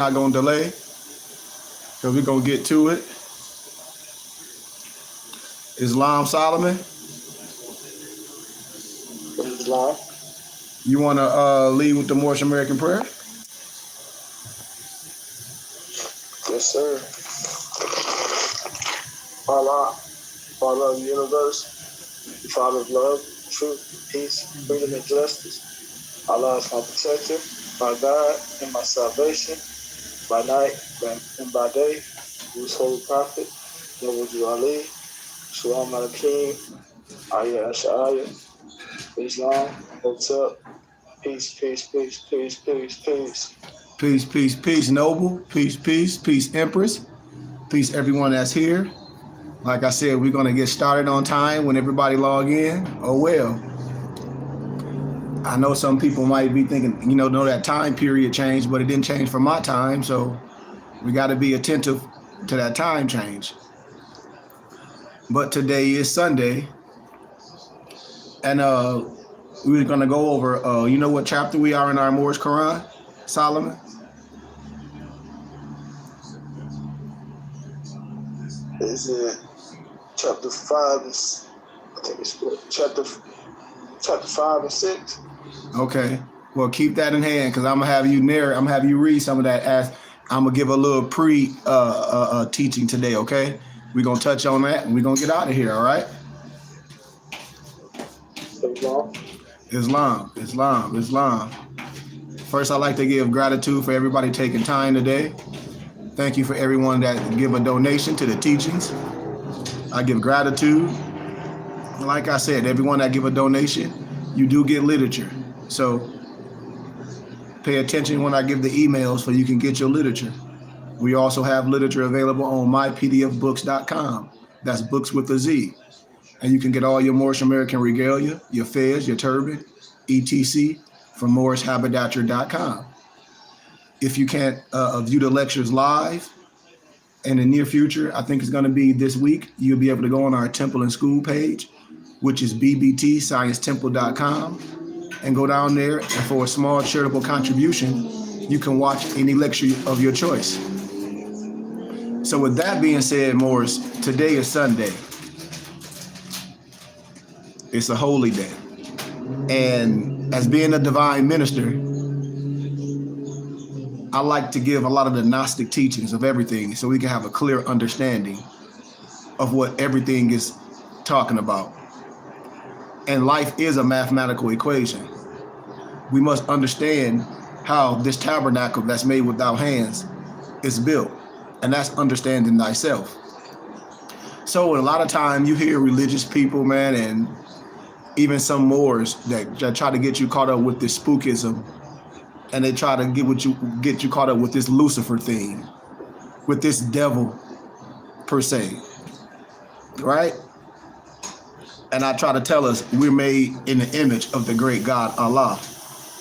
Not gonna delay, so we're gonna get to it. Islam Solomon, Islam. you wanna lead with the Moorish American prayer? Yes, sir. Allah, Father of the universe, Father of love, truth, peace, freedom, and justice. Allah is my protector, my God, and my salvation, by night and by day. Whose holy prophet, Noble Ali, Shalom Aleichem, Ayah Asha'aya, Islam, Hotep, peace, peace, peace, peace, peace, peace. Peace, peace, peace, Noble. Peace, peace, peace, Empress. Peace, everyone that's here. Like I said, we're gonna get started on time when everybody log in. Oh well. I know some people might be thinking, know that time period changed, but it didn't change for my time, so we got to be attentive to that time change. But today is Sunday, and we're gonna go over. You know what chapter we are in our Moorish Quran, Solomon? Is it chapter 5? I think it's chapter 5 and 6. Okay. Well, keep that in hand because I'm gonna have you narrate. I'm gonna have you read some of that. As I'm gonna give a little teaching today. Okay. We're gonna touch on that and we're gonna get out of here. All right. Islam. First, I'd like to give gratitude for everybody taking time today. Thank you for everyone that give a donation to the teachings. I give gratitude. Like I said, everyone that give a donation, you do get literature. So pay attention when I give the emails so you can get your literature. We also have literature available on mypdfbooks.com. That's books with a Z. And you can get all your Moorish American regalia, your fez, your turban, etc. from moorishhaberdasher.com. If you can't view the lectures live in the near future, I think it's going to be this week, you'll be able to go on our Temple and School page, which is bbtsciencetemple.com, and go down there, and for a small charitable contribution, you can watch any lecture of your choice. So with that being said, Morris, today is Sunday. It's a holy day. And as being a divine minister, I like to give a lot of the Gnostic teachings of everything so we can have a clear understanding of what everything is talking about. And life is a mathematical equation. We must understand how this tabernacle that's made without hands is built, and that's understanding thyself. So a lot of time you hear religious people, man, and even some Moors that try to get you caught up with this spookism, and they try to get you caught up with this Lucifer thing, with this devil per se, right? And I try to tell us we're made in the image of the great God, Allah,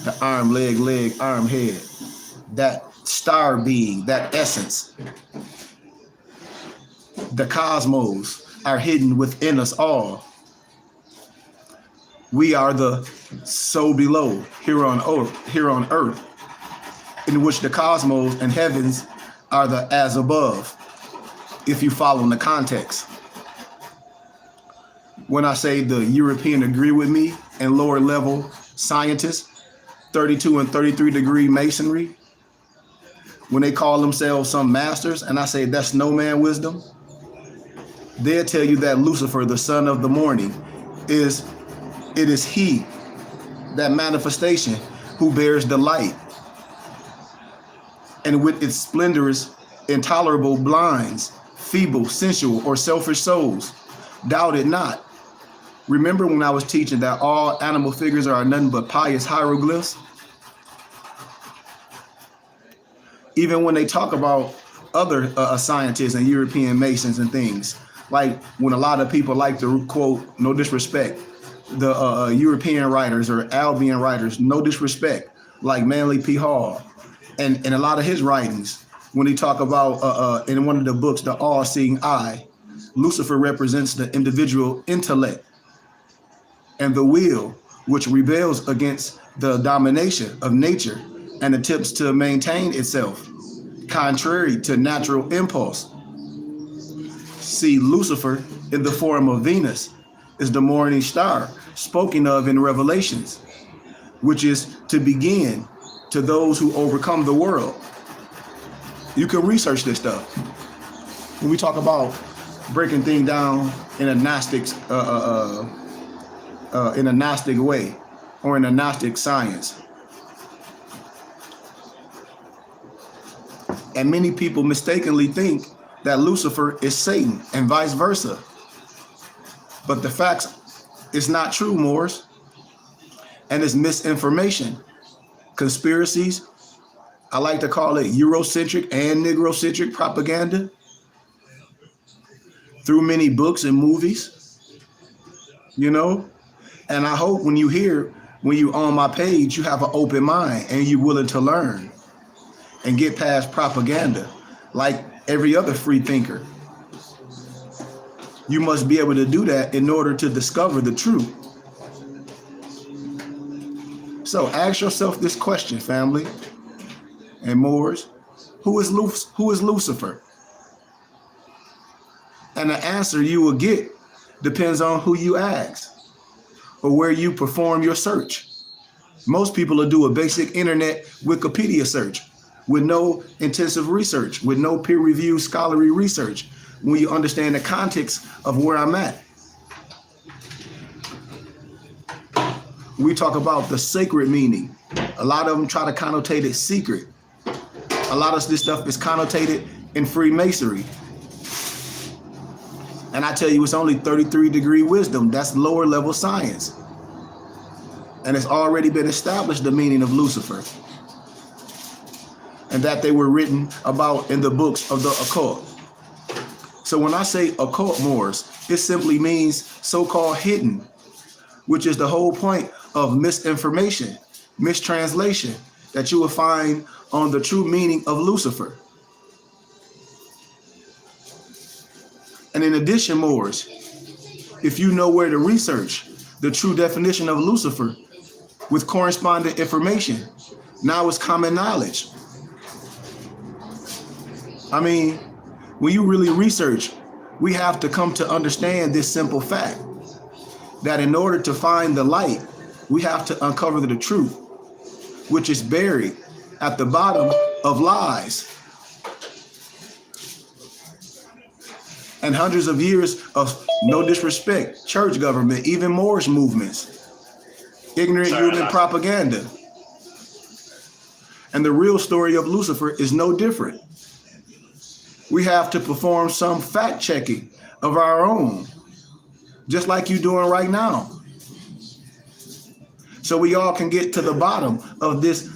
the arm, leg, arm, head, that star being, that essence. The cosmos are hidden within us all. We are the so below here on earth, in which the cosmos and heavens are the as above, if you follow in the context. When I say the European agree with me and lower level scientists, 32 and 33 degree masonry, when they call themselves some masters, and I say that's no man wisdom, they'll tell you that Lucifer, the son of the morning, it is he, that manifestation, who bears the light. And with its splendorous, intolerable blinds, feeble, sensual, or selfish souls, doubt it not. Remember when I was teaching that all animal figures are nothing but pious hieroglyphs? Even when they talk about other scientists and European Masons and things, like when a lot of people like to quote, no disrespect, the European writers or Albion writers, no disrespect, like Manly P. Hall, and a lot of his writings, when he talk about, in one of the books, The All-Seeing Eye, Lucifer represents the individual intellect and the will, which rebels against the domination of nature and attempts to maintain itself. contrary to natural impulse. See, Lucifer in the form of Venus is the morning star spoken of in Revelations, which is to begin to those who overcome the world. You can research this stuff. When we talk about breaking things down in a Gnostic way, or in a Gnostic science. And many people mistakenly think that Lucifer is Satan and vice versa. But the facts is not true, Moors. And it's misinformation, conspiracies. I like to call it Eurocentric and Negrocentric propaganda through many books and movies, you know. And I hope when you're on my page, you have an open mind and you're willing to learn and get past propaganda like every other free thinker. You must be able to do that in order to discover the truth. So ask yourself this question, family and Moors. Who is Lucifer? And the answer you will get depends on who you ask or where you perform your search. Most people will do a basic internet Wikipedia search with no intensive research, with no peer-reviewed scholarly research, when you understand the context of where I'm at. We talk about the sacred meaning. A lot of them try to connotate it secret. A lot of this stuff is connotated in Freemasonry. And I tell you, it's only 33-degree wisdom. That's lower level science. And it's already been established, the meaning of Lucifer. And that they were written about in the books of the occult. So when I say occult, Moors, it simply means so-called hidden, which is the whole point of misinformation, mistranslation, that you will find on the true meaning of Lucifer. And in addition, Moors, if you know where to research the true definition of Lucifer with corresponding information, now it's common knowledge. I mean, when you really research, we have to come to understand this simple fact, that in order to find the light, we have to uncover the truth, which is buried at the bottom of lies. And hundreds of years of, no disrespect, church government, even Moorish movements, ignorant human propaganda. And the real story of Lucifer is no different. We have to perform some fact checking of our own, just like you're doing right now. So we all can get to the bottom of this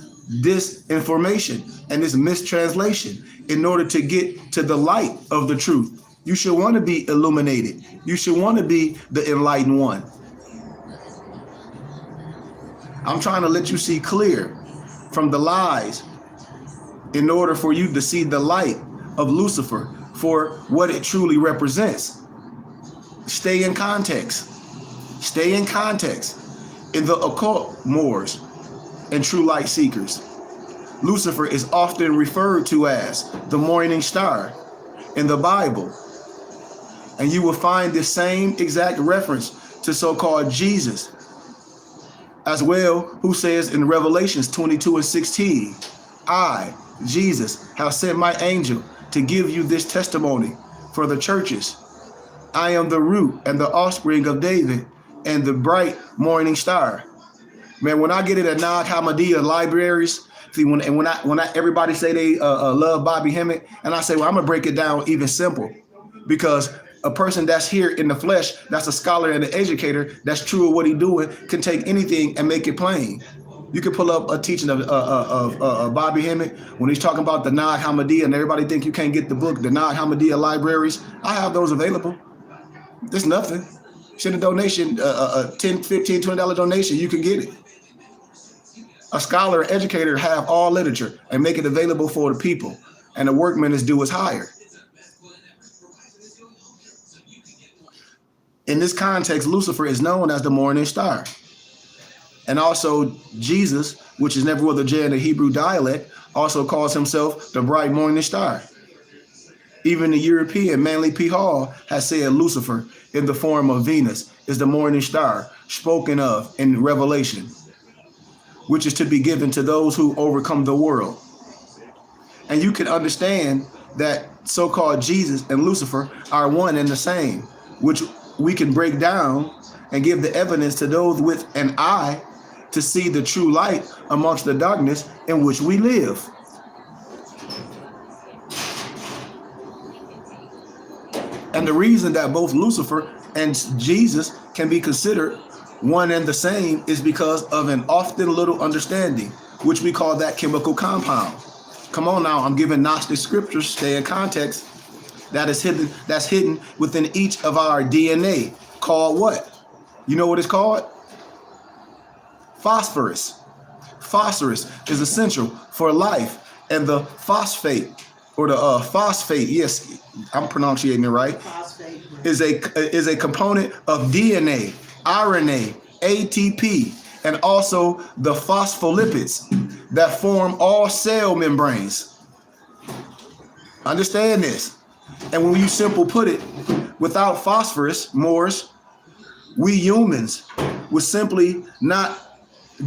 disinformation and this mistranslation in order to get to the light of the truth. You should want to be illuminated. You should want to be the enlightened one. I'm trying to let you see clear from the lies in order for you to see the light of Lucifer for what it truly represents. Stay in context. Stay in context. In the occult, Moors and true light seekers, Lucifer is often referred to as the morning star in the Bible. And you will find this same exact reference to so-called Jesus as well, who says in Revelations 22:16, I, Jesus, have sent my angel to give you this testimony for the churches. I am the root and the offspring of David and the bright morning star. Man, when I get it at Nag Hammadiya libraries, see, when everybody say they love Bobby Hemmett, and I say, well, I'm gonna break it down even simple, because a person that's here in the flesh, that's a scholar and an educator, that's true of what he's doing, can take anything and make it plain. You can pull up a teaching of Bobby Hemmett when he's talking about the Nag Hammadiya, and everybody think you can't get the book, the Nag Hammadiya libraries. I have those available. There's nothing. Send a donation, a $10, $15, $20 donation, you can get it. A scholar or educator have all literature and make it available for the people, and the workman is due his hire. In this context, Lucifer is known as the morning star. And also Jesus which is never with a J in the Hebrew dialect, also calls himself the bright morning star. Even the European Manly P. Hall has said Lucifer in the form of Venus is the morning star spoken of in Revelation, which is to be given to those who overcome the world. And you can understand that so-called Jesus and Lucifer are one and the same, which we can break down and give the evidence to those with an eye to see the true light amongst the darkness in which we live. And the reason that both Lucifer and Jesus can be considered one and the same is because of an often little understanding, which we call that chemical compound. Come on now, I'm giving Gnostic scriptures, stay in context. That's hidden within each of our DNA, called what? You know what it's called? Phosphorus. Phosphorus is essential for life, and the phosphate, or the phosphate, yes, I'm pronouncing it right, is a component of DNA, RNA, ATP, and also the phospholipids that form all cell membranes. Understand this. And when you simple put it, without phosphorus, Moorish, we humans would simply not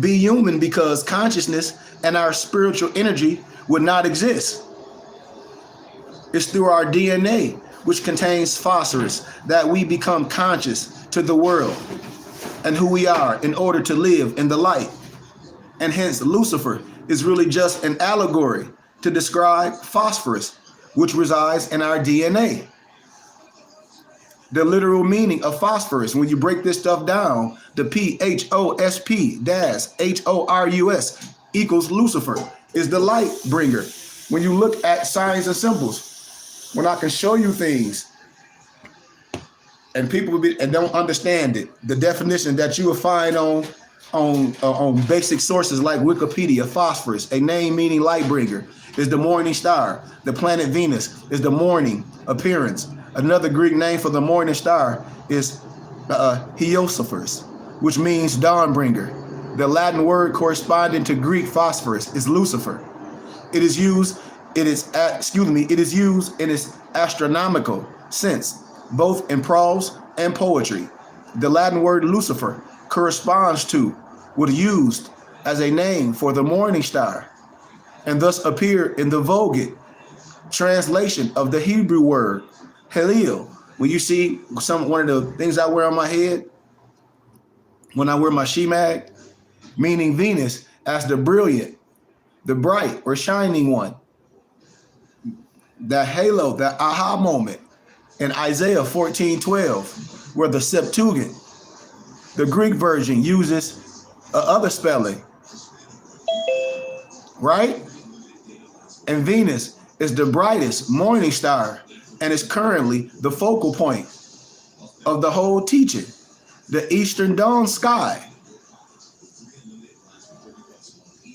be human, because consciousness and our spiritual energy would not exist. It's through our DNA, which contains phosphorus, that we become conscious to the world and who we are in order to live in the light. And hence Lucifer is really just an allegory to describe phosphorus, which resides in our DNA. The literal meaning of phosphorus, when you break this stuff down, the PHOSP-HORUS equals Lucifer, is the light bringer. When you look at signs and symbols, when I can show you things and people don't understand it, the definition that you will find on basic sources like Wikipedia, phosphorus, a name meaning light bringer, is the morning star. The planet Venus is the morning appearance. Another Greek name for the morning star is Heosophos, which means dawn bringer. The Latin word corresponding to Greek phosphorus is Lucifer. It is used in its astronomical sense, both in prose and poetry. The Latin word Lucifer corresponds to, was used as a name for the morning star, and thus appear in the Vulgate translation of the Hebrew word Helio. When you see one of the things I wear on my head, when I wear my shemag, meaning Venus as the brilliant, the bright or shining one, that halo, that aha moment in Isaiah 14:12, where the Septuagint, the Greek version, uses other spelling, right? And Venus is the brightest morning star and is currently the focal point of the whole teaching, the eastern dawn sky.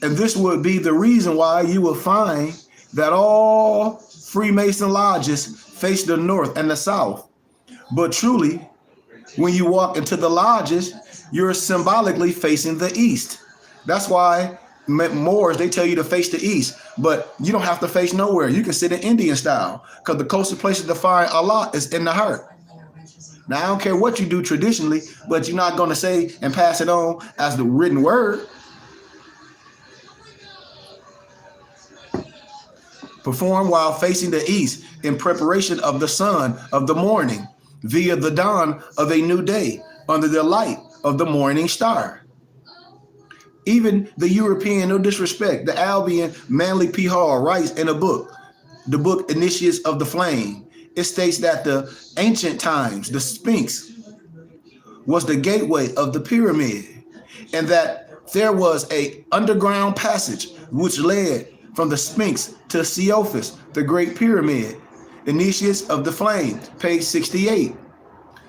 And this would be the reason why you will find that all Freemason lodges face the north and the south. But truly, when you walk into the lodges, you're symbolically facing the east. That's why Moors, they tell you to face the east, but you don't have to face nowhere. You can sit in Indian style, because the closest place to find Allah is in the heart. Now, I don't care what you do traditionally, but you're not going to say and pass it on as the written word. Perform while facing the east in preparation of the sun of the morning, via the dawn of a new day, under the light of the morning star. Even the European, no disrespect, the Albion Manly P. Hall writes in a book, the book Initiates of the Flame. It states that the ancient times, the Sphinx was the gateway of the pyramid, and that there was a underground passage which led from the Sphinx to Cheophas, the Great Pyramid. Initiates of the Flame, page 68.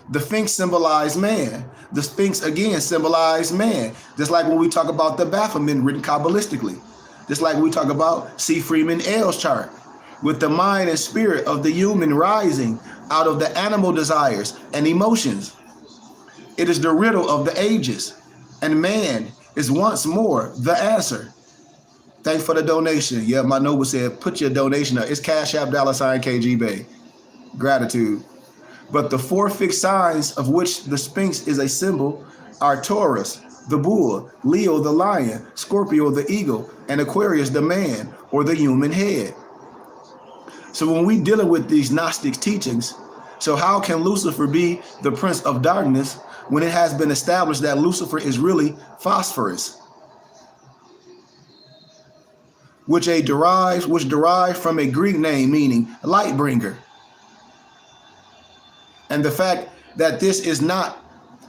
The Sphinx symbolized man. The Sphinx again symbolized man. Just like when we talk about the Baphomet written Kabbalistically. Just like we talk about C. Freeman L's chart, with the mind and spirit of the human rising out of the animal desires and emotions. It is the riddle of the ages, and man is once more the answer. Thanks for the donation. Yeah, my noble said, put your donation up. It's Cash App $KGB. Gratitude. But the four fixed signs of which the Sphinx is a symbol are Taurus, the bull, Leo, the lion, Scorpio, the eagle, and Aquarius, the man or the human head. So when we dealing with these Gnostic teachings, so how can Lucifer be the prince of darkness when it has been established that Lucifer is really phosphorus, which derived from a Greek name meaning light bringer? And the fact that this is not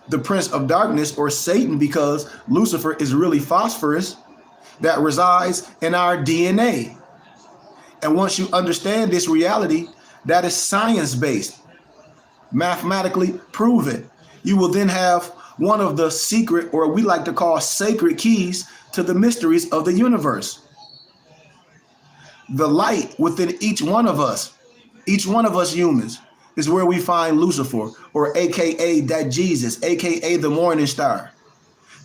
the prince of darkness or Satan, because Lucifer is really phosphorus that resides in our DNA. And once you understand this reality, that is science-based, mathematically proven, you will then have one of the secret, or we like to call sacred keys to the mysteries of the universe. The light within each one of us humans, is where we find Lucifer, or AKA that Jesus, AKA the morning star.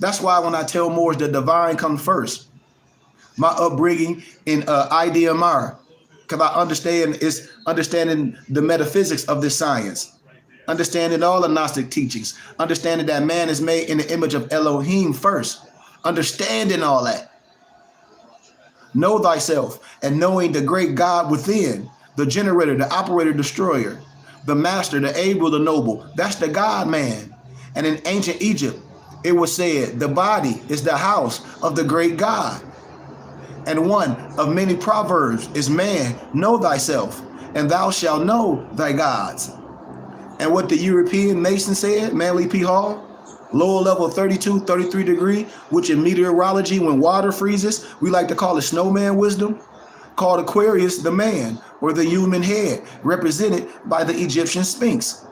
That's why when I tell Moors the divine comes first, my upbringing in IDMR, because I understand is understanding the metaphysics of this science, understanding all the Gnostic teachings, understanding that man is made in the image of Elohim first, understanding all that. Know thyself, and knowing the great God within, the generator, the operator, destroyer, the master, the able, the noble. That's the God man. And in ancient Egypt, it was said the body is the house of the great God. And one of many proverbs is, man, know thyself, and thou shalt know thy gods. And what the European Mason said, Manly P. Hall, lower level 32, 33 degree, which in meteorology, when water freezes, we like to call it snowman wisdom, called Aquarius the man, or the human head, represented by the Egyptian Sphinx.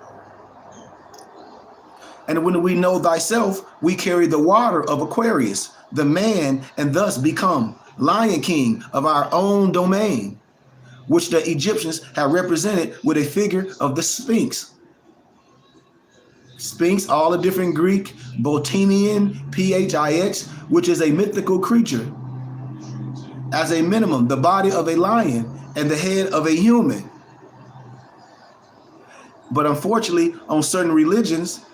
And when we know thyself, we carry the water of Aquarius, the man, and thus become Lion King of our own domain, which the Egyptians have represented with a figure of the Sphinx. Sphinx, all the different Greek, Botanian, Phix, which is a mythical creature. As a minimum, the body of a lion and the head of a human. But unfortunately, on certain religions,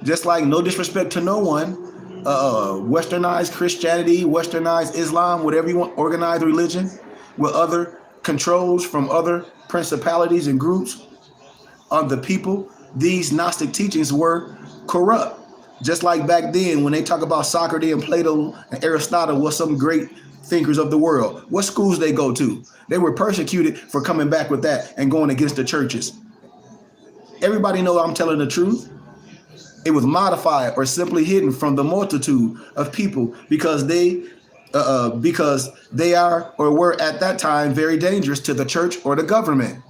just like, no disrespect to no one, westernized Christianity, westernized Islam, whatever you want, organized religion, with other controls from other principalities and groups on the people, these Gnostic teachings were corrupt. Just like back then, when they talk about Socrates and Plato and Aristotle was some great thinkers of the world, what schools they go to? They were persecuted for coming back with that and going against the churches. Everybody knows I'm telling the truth. It was modified or simply hidden from the multitude of people because they are or were at that time very dangerous to the church or the government.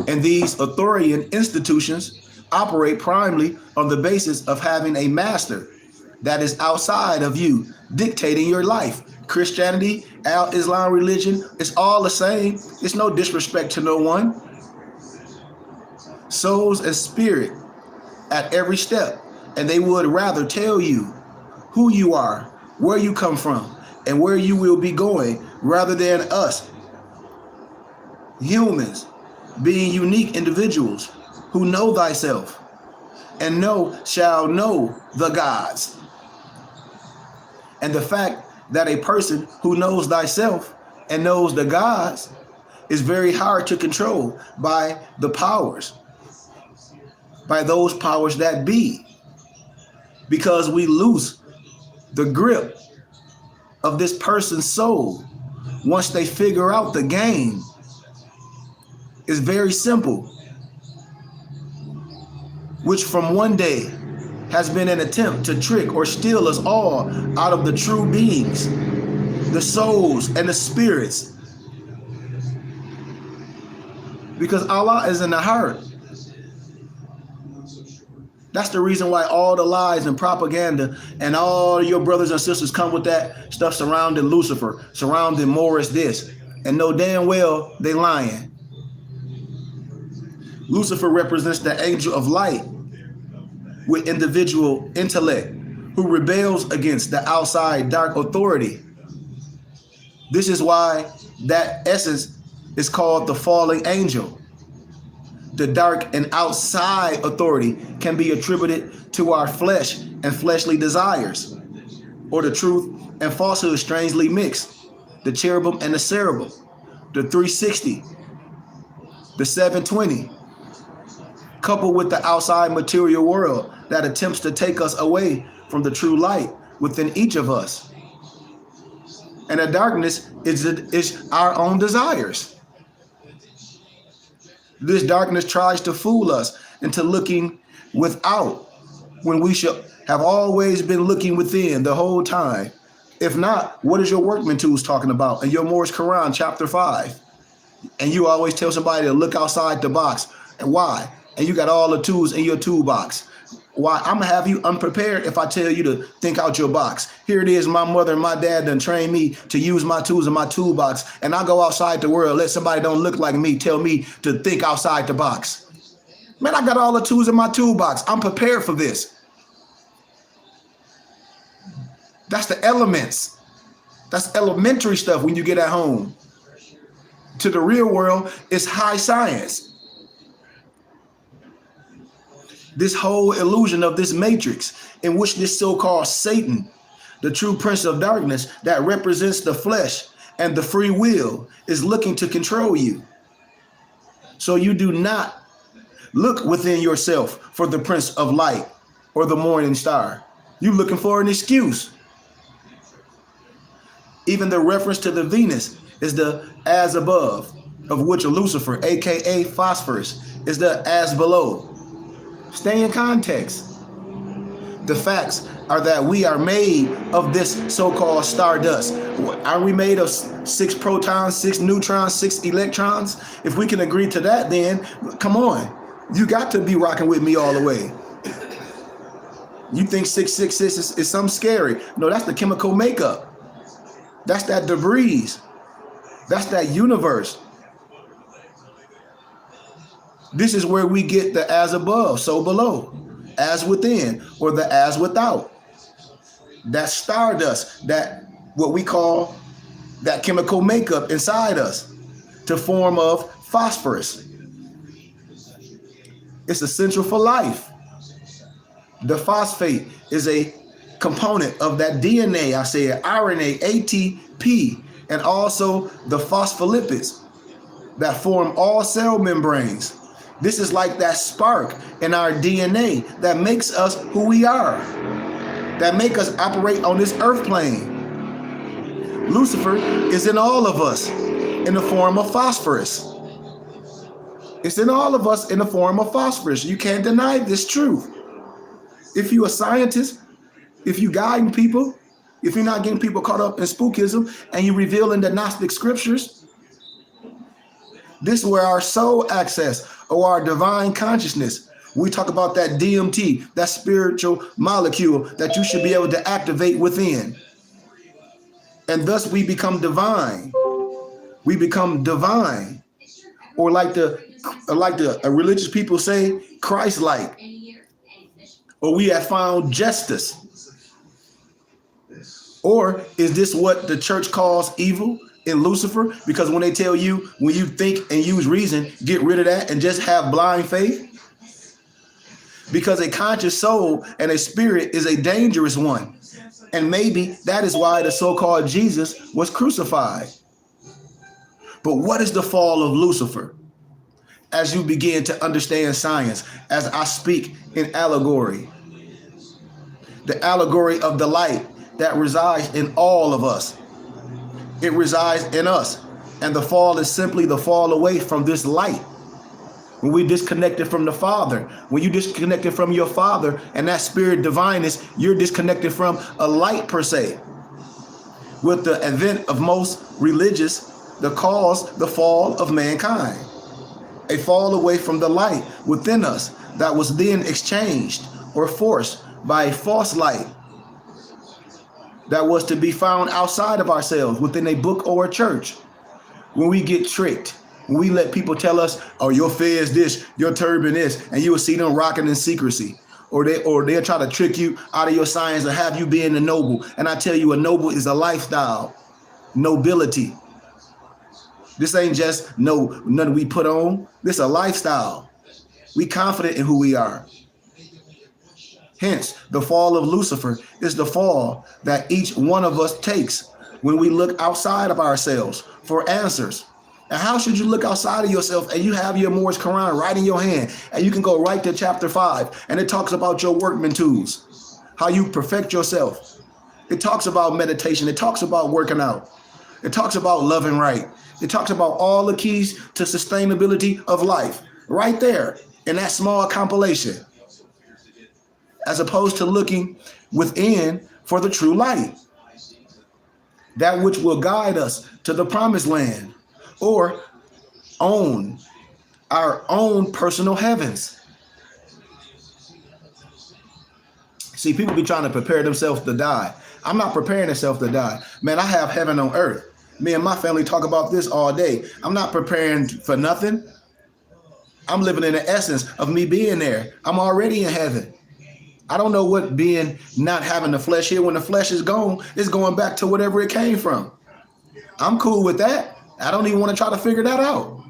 And these authoritarian institutions operate primarily on the basis of having a master that is outside of you, dictating your life. Christianity, Islam religion, it's all the same. It's no disrespect to no one. Souls and spirit at every step. And they would rather tell you who you are, where you come from, and where you will be going, rather than us, humans, being unique individuals who know thyself and shall know the gods. And the fact that a person who knows thyself and knows the gods is very hard to control by the powers, by those powers that be, because we lose the grip of this person's soul once they figure out the game. It's very simple, which from one day has been an attempt to trick or steal us all out of the true beings, the souls and the spirits. Because Allah is in the heart. That's the reason why all the lies and propaganda and all your brothers and sisters come with that stuff surrounding Lucifer, surrounding Moorish this, and know damn well they lying. Lucifer represents the angel of light, with individual intellect who rebels against the outside dark authority. This is why that essence is called the falling angel. The dark and outside authority can be attributed to our flesh and fleshly desires, or the truth and falsehood strangely mixed, the cherubim and the cherubim, the 360, the 720, coupled with the outside material world that attempts to take us away from the true light within each of us. And the darkness is our own desires. This darkness tries to fool us into looking without when we should have always been looking within the whole time. If not, what is your workman tools talking about in your Moorish Quran, chapter 5? And you always tell somebody to look outside the box. And why? And you got all the tools in your toolbox. Why? I'm going to have you unprepared if I tell you to think out your box. Here it is, my mother and my dad done trained me to use my tools in my toolbox. And I go outside the world, let somebody don't look like me tell me to think outside the box. Man, I got all the tools in my toolbox. I'm prepared for this. That's the elements. That's elementary stuff when you get at home. To the real world, it's high science. This whole illusion of this matrix in which this so-called Satan, the true prince of darkness that represents the flesh and the free will, is looking to control you. So you do not look within yourself for the prince of light or the morning star. You're looking for an excuse. Even the reference to the Venus is the as above, of which Lucifer, aka phosphorus, is the as below. Stay in context. The facts are that we are made of this so-called stardust. Are we made of 6 protons, 6 neutrons, 6 electrons? If we can agree to that, then come on. You got to be rocking with me all the way. You think 666 is something scary. No, that's the chemical makeup. That's that debris. That's that universe. This is where we get the as above, so below, as within, or the as without. That stardust, that what we call that chemical makeup inside us, to form of phosphorus. It's essential for life. The phosphate is a component of that DNA, I said, RNA, ATP, and also the phospholipids that form all cell membranes. This is like that spark in our DNA that makes us who we are, that make us operate on this earth plane. Lucifer is in all of us in the form of phosphorus. It's in all of us in the form of phosphorus. You can't deny this truth. If you're a scientist, if you're guiding people, if you're not getting people caught up in spookism and you revealing the Gnostic scriptures, this is where our soul access or our divine consciousness, we talk about that DMT, that spiritual molecule that you should be able to activate within. And thus we become divine. We become divine. Or like the religious people say, Christ-like. Or we have found justice. Or is this what the church calls evil in Lucifer? Because when they tell you, when you think and use reason, get rid of that and just have blind faith. Because a conscious soul and a spirit is a dangerous one. And maybe that is why the so-called Jesus was crucified. But what is the fall of Lucifer? As you begin to understand science, as I speak in allegory, the allegory of the light that resides in all of us. It resides in us. And the fall is simply the fall away from this light. When we disconnected from the Father, when you disconnected from your Father and that spirit divineness, you're disconnected from a light per se. With the event of most religious, the cause, the fall of mankind. A fall away from the light within us that was then exchanged or forced by a false light that was to be found outside of ourselves within a book or a church. When we get tricked, when we let people tell us, oh, your fez this, your turban this, and you will see them rocking in secrecy. or they'll try to trick you out of your science and have you being a noble. And I tell you, a noble is a lifestyle, nobility. This ain't just nothing we put on. This is a lifestyle. We confident in who we are. Hence, the fall of Lucifer is the fall that each one of us takes when we look outside of ourselves for answers. And how should you look outside of yourself and you have your Moorish Quran right in your hand and you can go right to chapter 5 and it talks about your workman tools, how you perfect yourself. It talks about meditation. It talks about working out. It talks about loving right. It talks about all the keys to sustainability of life right there in that small compilation, as opposed to looking within for the true light, that which will guide us to the promised land or own our own personal heavens. See, people be trying to prepare themselves to die. I'm not preparing myself to die. Man, I have heaven on earth. Me and my family talk about this all day. I'm not preparing for nothing. I'm living in the essence of me being there. I'm already in heaven. I don't know what being not having the flesh here. When the flesh is gone, it's going back to whatever it came from. I'm cool with that. I don't even want to try to figure that out.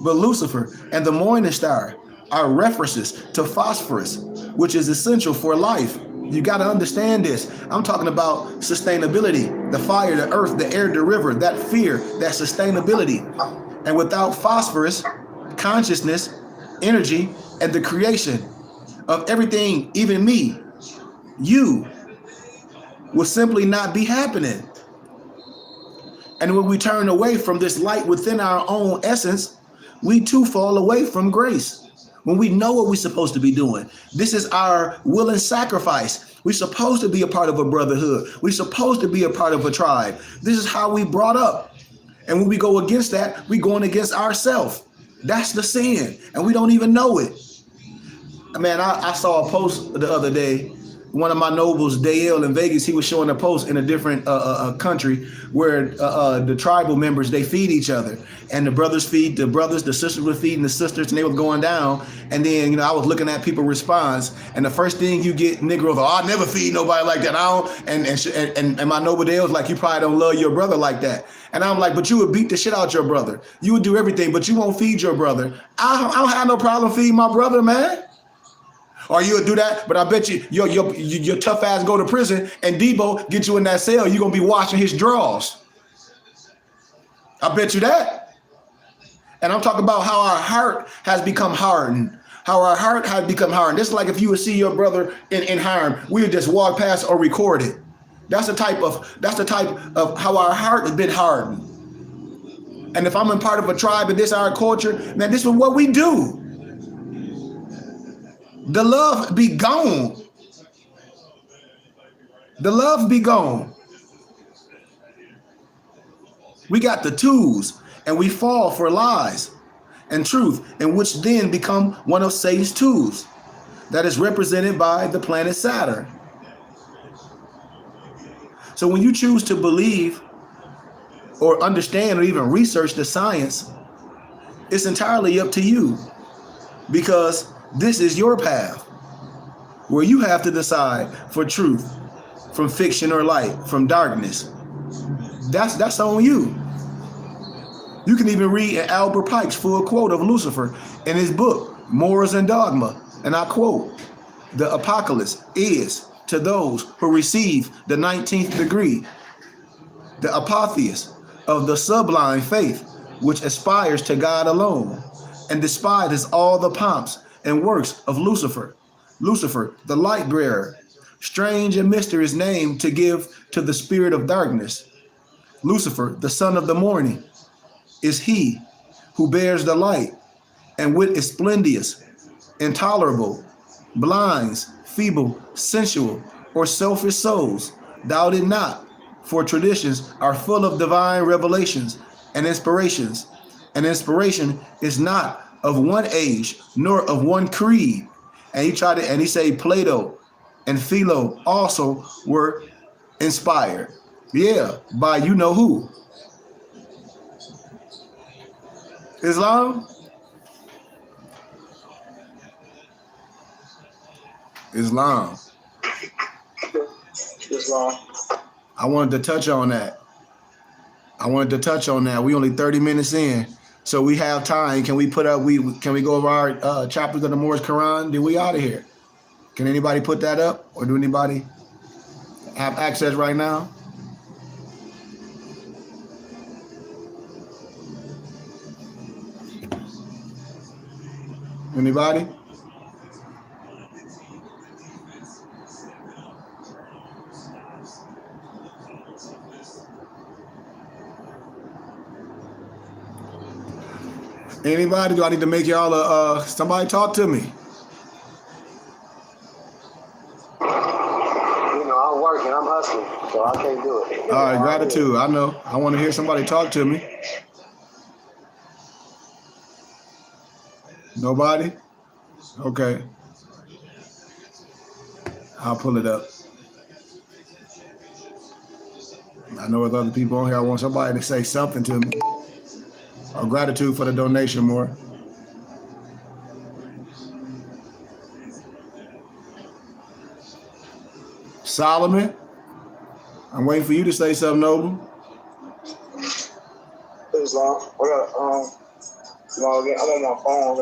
But Lucifer and the morning star are references to phosphorus, which is essential for life. You got to understand this. I'm talking about sustainability, the fire, the earth, the air, the river, that fear, that sustainability. And without phosphorus, consciousness, energy, and the creation of everything, even me, you, will simply not be happening. And when we turn away from this light within our own essence, we too fall away from grace. When we know what we're supposed to be doing, this is our will and sacrifice. We're supposed to be a part of a brotherhood. We're supposed to be a part of a tribe. This is how we brought up. And when we go against that, we're going against ourselves. That's the sin. And we don't even know it. Man, I saw a post the other day. One of my nobles, Dale in Vegas, he was showing a post in a different country where the tribal members, they feed each other. And the brothers feed the brothers, the sisters were feeding the sisters, and they were going down. And then, I was looking at people response. And the first thing you get, Negroes, I never feed nobody like that. I don't. And my noble Dale was like, you probably don't love your brother like that. And I'm like, but you would beat the shit out your brother. You would do everything, but you won't feed your brother. I don't have no problem feeding my brother, man. Or you would do that, but I bet you your tough ass go to prison and Debo get you in that cell, you're going to be washing his drawers. I bet you that. And I'm talking about how our heart has become hardened. How our heart has become hardened. It's like if you would see your brother in harm, we would just walk past or record it. That's the type of how our heart has been hardened. And if I'm in part of a tribe and this is our culture, man, this is what we do. The love be gone. The love be gone. We got the tools and we fall for lies and truth, and which then become one of Satan's tools that is represented by the planet Saturn. So when you choose to believe or understand or even research the science, it's entirely up to you, because this is your path where you have to decide for truth, from fiction or light, from darkness. That's on you. You can even read Albert Pike's full quote of Lucifer in his book, Morals and Dogma. And I quote, "The apocalypse is to those who receive the 19th degree, the apotheosis of the sublime faith, which aspires to God alone, and despises all the pomps and works of Lucifer. Lucifer, the light bearer, strange and mysterious name to give to the spirit of darkness. Lucifer, the son of the morning, is he who bears the light, and with is splendious, intolerable, blinds, feeble, sensual, or selfish souls. Doubt it not, for traditions are full of divine revelations and inspirations, and inspiration is not of one age nor of one creed." And he say Plato and Philo also were inspired. Yeah, by you know who. Islam. Islam. Islam. I wanted to touch on that. We only 30 minutes in, so we have time. Can we put up? Can we go over our chapters of the Moorish Quran? Then we out of here. Can anybody put that up, or do anybody have access right now? Anybody? Anybody? Do I need to make y'all somebody talk to me? I'm working, I'm hustling, so I can't do it. All right, gratitude. I know. I want to hear somebody talk to me. Nobody? Okay. I'll pull it up. I know with other people on here, I want somebody to say something to me. Or gratitude for the donation more. Solomon, I'm waiting for you to say something, Noble. Islam. I'm on my phone.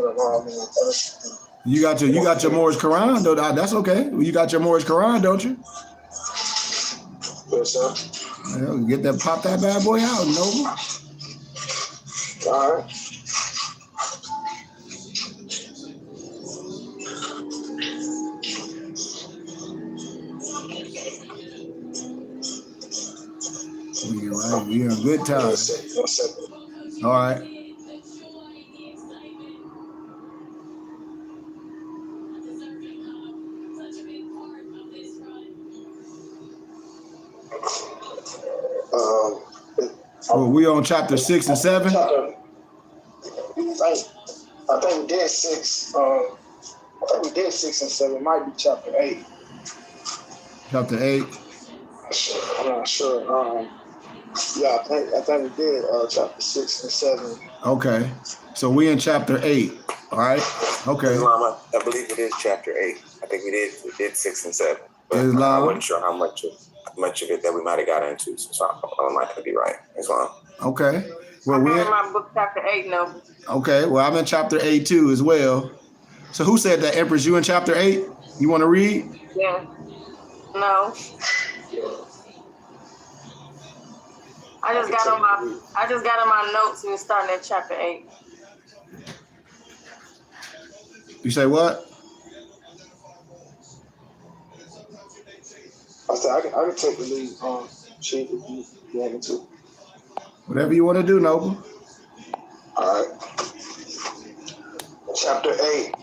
You got your Moorish Quran, though. That's okay. You got your Moorish Quran, don't you? Yes, sir. Well, pop that bad boy out, Noble. All right. You're in good time. All right. Well, we on chapter 6 and 7? I think we did 6. I think we did 6 and 7. It might be chapter 8. Chapter 8? I'm not sure. Yeah, I think we did chapter 6 and 7. Okay. So we in chapter 8. All right. Okay. Islam, I believe it is chapter 8. I think we did 6 and 7. But Islam. I wasn't sure how much of it that we might have got into. So I might be right. Islam. Okay. Well, I'm in my book chapter 8 now. Okay. Well, I'm in chapter 8 too as well. So who said that, Empress? You in chapter 8? You want to read? Yeah. No. I just got on my notes and we're starting at chapter 8. You say what? I said I can take the lead on Chief if you want me to. Whatever you want to do, Noble. All right. Chapter 8.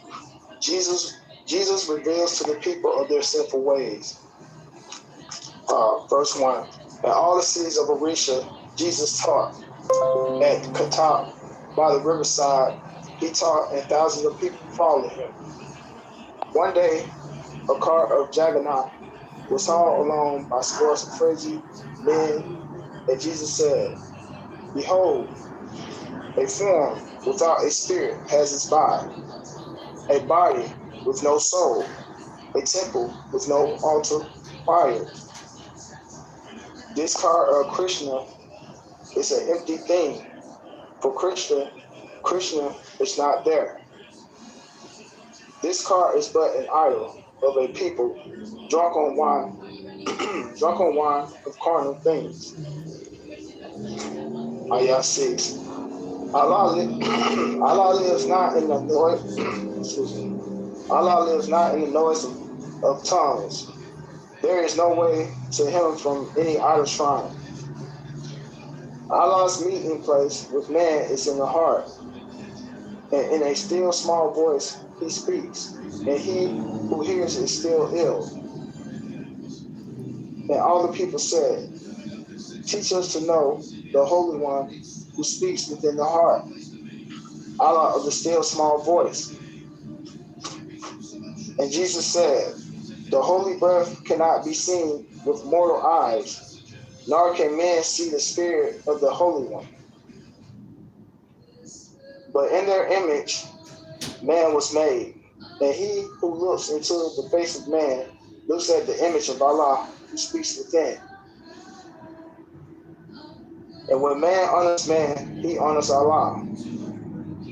Jesus reveals to the people of their sinful ways. Verse 1. In all the cities of Moorish, Jesus taught. At Katab, by the riverside, he taught, and thousands of people followed him. One day, a cart of Juggernaut was hauled along by scores of crazy men, and Jesus said, "Behold, a form without a spirit passes by, a body with no soul, a temple with no altar fire. This cart of Krishna is an empty thing, for Krishna is not there. This cart is but an idol of a people drunk on wine of carnal things." Ayah 6. Allah lives not in the noise of tongues. There is no way to him from any idol shrine. Allah's meeting place with man is in the heart, and in a still small voice he speaks, and he who hears is still ill. And all the people said, "Teach us to know the Holy One who speaks within the heart, Allah of the still small voice." And Jesus said, "The holy breath cannot be seen with mortal eyes, nor can men see the spirit of the Holy One. But in their image, man was made. And he who looks into the face of man looks at the image of Allah who speaks within. And when man honors man, he honors Allah.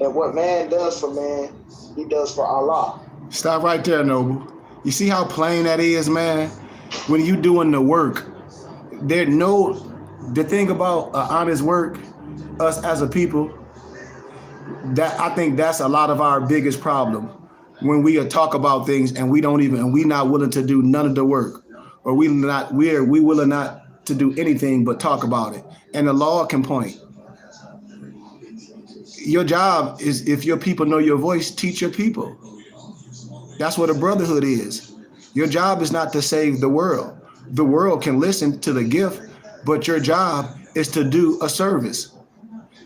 And what man does for man, he does for Allah. Stop right there, Noble. You see how plain that is, man? When you doing the work, the thing about honest work, us as a people, that I think that's a lot of our biggest problem. When we talk about things and we not willing to do none of the work, or we willing not to do anything but talk about it. And the law can point. Your job is, if your people know your voice, teach your people. That's what a brotherhood is. Your job is not to save the world. The world can listen to the gift, but your job is to do a service.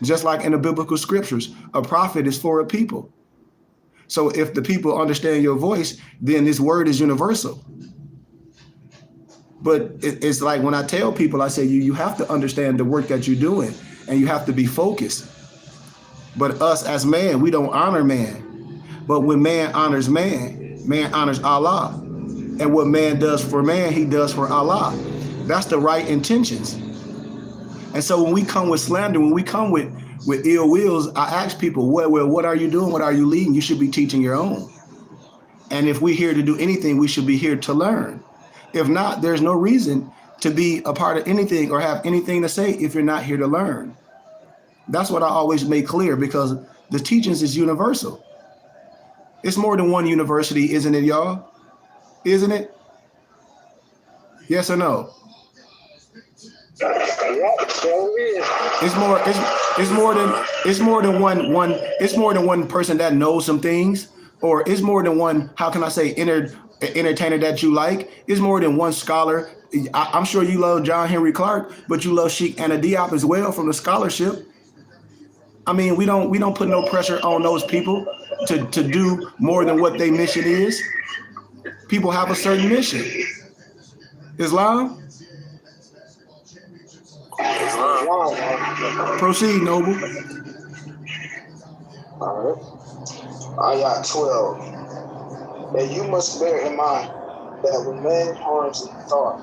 Just like in the biblical scriptures, a prophet is for a people. So if the people understand your voice, then this word is universal. But it's like when I tell people, I say, you have to understand the work that you're doing, and you have to be focused. But us as man, we don't honor man. But when man honors man, man honors Allah. And what man does for man, he does for Allah. That's the right intentions. And so when we come with slander, when we come with ill wills, I ask people, what are you doing? What are you leading? You should be teaching your own. And if we're here to do anything, we should be here to learn. If not, there's no reason to be a part of anything or have anything to say if you're not here to learn. That's what I always make clear, because the teachings is universal. It's more than one university, isn't it, y'all? Isn't it? Yes or no? It's more than one person that knows some things, or it's more than one, how can I say, entertainer that you like. It's more than one scholar. I'm sure you love John Henry Clark, but you love Sheikh Anta Diop as well from the scholarship. I mean, we don't put no pressure on those people to do more than what their mission is. People have a certain mission. Islam? Proceed, Noble. All right. Ayat 12. And you must bear in mind that when man harms in thought,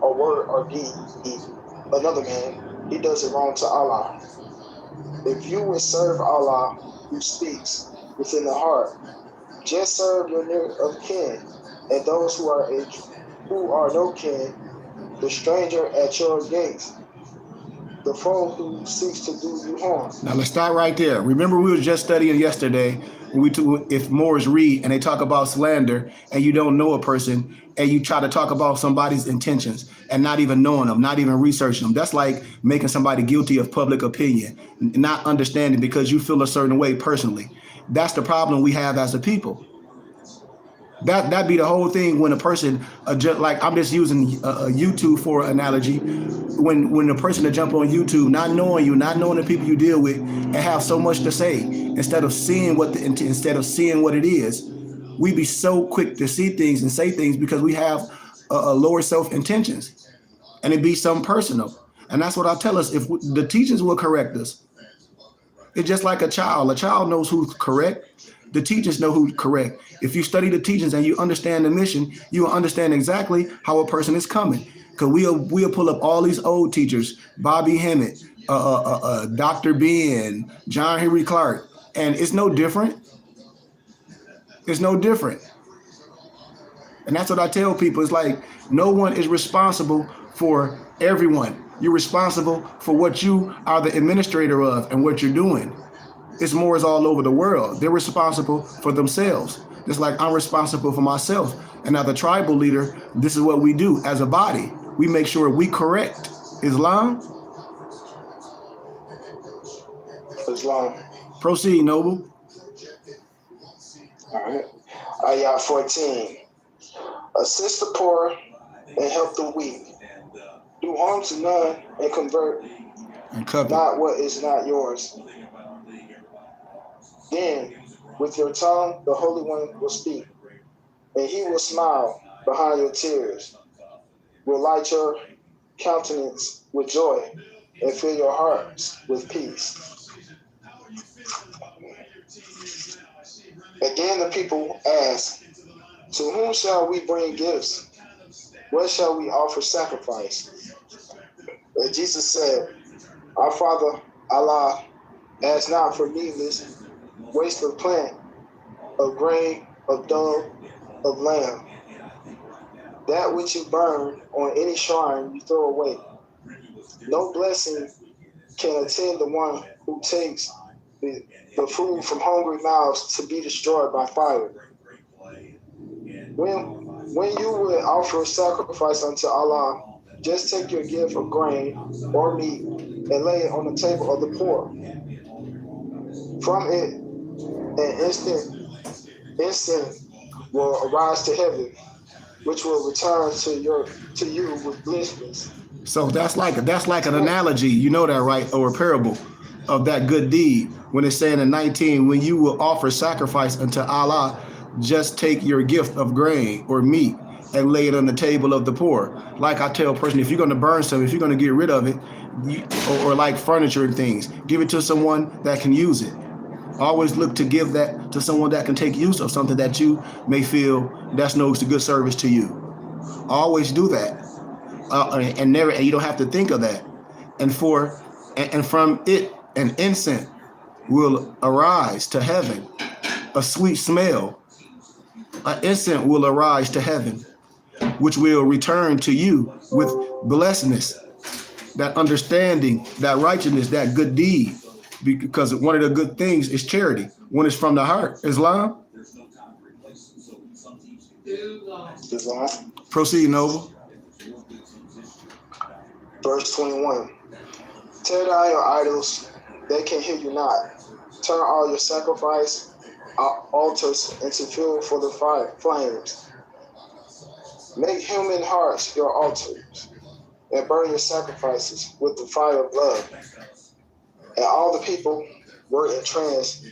or word, or deed, another man, he does it wrong to Allah. If you would serve Allah who speaks within the heart, just serve your near of kin, and those who are no kin, the stranger at your gates, the foe who seeks to do you harm. Now let's start right there. Remember, we were just studying yesterday if Moorish read and they talk about slander, and you don't know a person and you try to talk about somebody's intentions and not even knowing them, not even researching them. That's like making somebody guilty of public opinion, not understanding because you feel a certain way personally. That's the problem we have as a people. That be the whole thing when a person, like I'm just using YouTube for analogy, when a person to jump on YouTube, not knowing you, not knowing the people you deal with, and have so much to say, instead of seeing what it is, we be so quick to see things and say things because we have a lower self intentions, and it be something personal. And that's what I tell us. If the teachers will correct us, it's just like a child. A child knows who's correct. The teachers know who's correct. If you study the teachings and you understand the mission, you will understand exactly how a person is coming. Because we'll pull up all these old teachers, Bobby Hemmett, Dr. Ben, John Henry Clark, and it's no different. It's no different. And that's what I tell people. It's like no one is responsible for everyone. You're responsible for what you are the administrator of and what you're doing. It's Moors all over the world. They're responsible for themselves. Just like I'm responsible for myself. And as a tribal leader, this is what we do as a body. We make sure we correct. Islam? Islam. Proceed, Noble. All right. Ayah 14. Assist the poor and help the weak. Do harm to none and convert not what is not yours. Then, with your tongue, the Holy One will speak, and he will smile behind your tears, will light your countenance with joy, and fill your hearts with peace. Again the people asked, to whom shall we bring gifts? What shall we offer sacrifice? And Jesus said, our Father Allah, ask not for needless waste of plant, of grain, of dung, of lamb. That which you burn on any shrine you throw away. No blessing can attend the one who takes the food from hungry mouths to be destroyed by fire. When you would offer a sacrifice unto Allah, just take your gift of grain or meat and lay it on the table of the poor. From it, an instant will arise to heaven, which will return to you with blessings. So that's like an analogy, you know that, right? Or a parable of that good deed. When it's saying in 19, when you will offer sacrifice unto Allah, just take your gift of grain or meat and lay it on the table of the poor. Like I tell a person, if you're going to burn something, if you're going to get rid of it, or like furniture and things, give it to someone that can use it. Always look to give that to someone that can take use of something that you may feel that's no good service to you. Always do that, and you don't have to think of that. And from it, an incense will arise to heaven, a sweet smell. An incense will arise to heaven, which will return to you with blessedness, that understanding, that righteousness, that good deed. Because one of the good things is charity. One is from the heart. Islam? Proceed, Noble. Verse 21. Tear down your idols, they can hear you not. Turn all your sacrifice altars into fuel for the flames. Make human hearts your altars, and burn your sacrifices with the fire of love. And all the people were in trance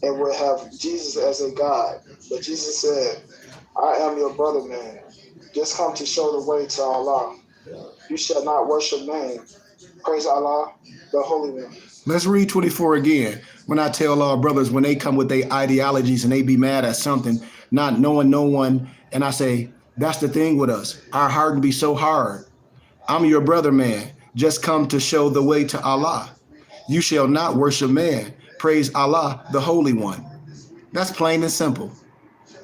and would have Jesus as a God. But Jesus said, I am your brother, man. Just come to show the way to Allah. You shall not worship man. Praise Allah, the Holy One. Let's read 24 again. When I tell our brothers, when they come with their ideologies and they be mad at something, not knowing no one, and I say, that's the thing with us. Our heart can be so hard. I'm your brother, man. Just come to show the way to Allah. You shall not worship man. Praise Allah, the Holy One. That's plain and simple.